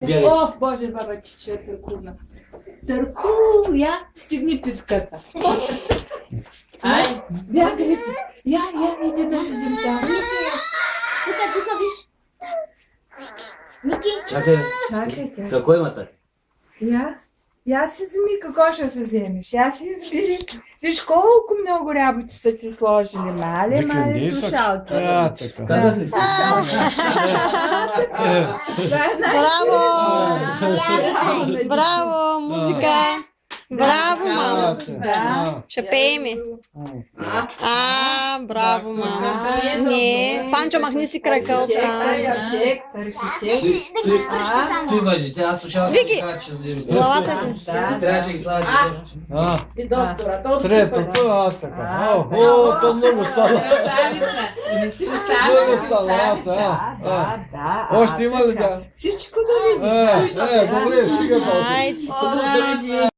О, Боже, баба, че е търкулна. Търкуля, стигни питката. Ай, Бягай, я, иди да видим там. Тук, виж. Мики. Чакайте. Какво имате? Я си вземи какво ще се вземеш. Я си избери. Виж колко много работи са ти сложили. Мали слушалки. Така. Казах ли си? Браво! Браво, музика! Браво, мамо! Ще пеем. Браво, мамо! Не, Панчо, махни си крака от там. Архитект. Той въжи, тя слушала. Вики! Главата ти. Трябваше да ги слагате. и доктора. То Трето, така. О, то много стана. Много стана. Да. Още има ли да? Всичко да видим. Добре, стига толкова. Айде.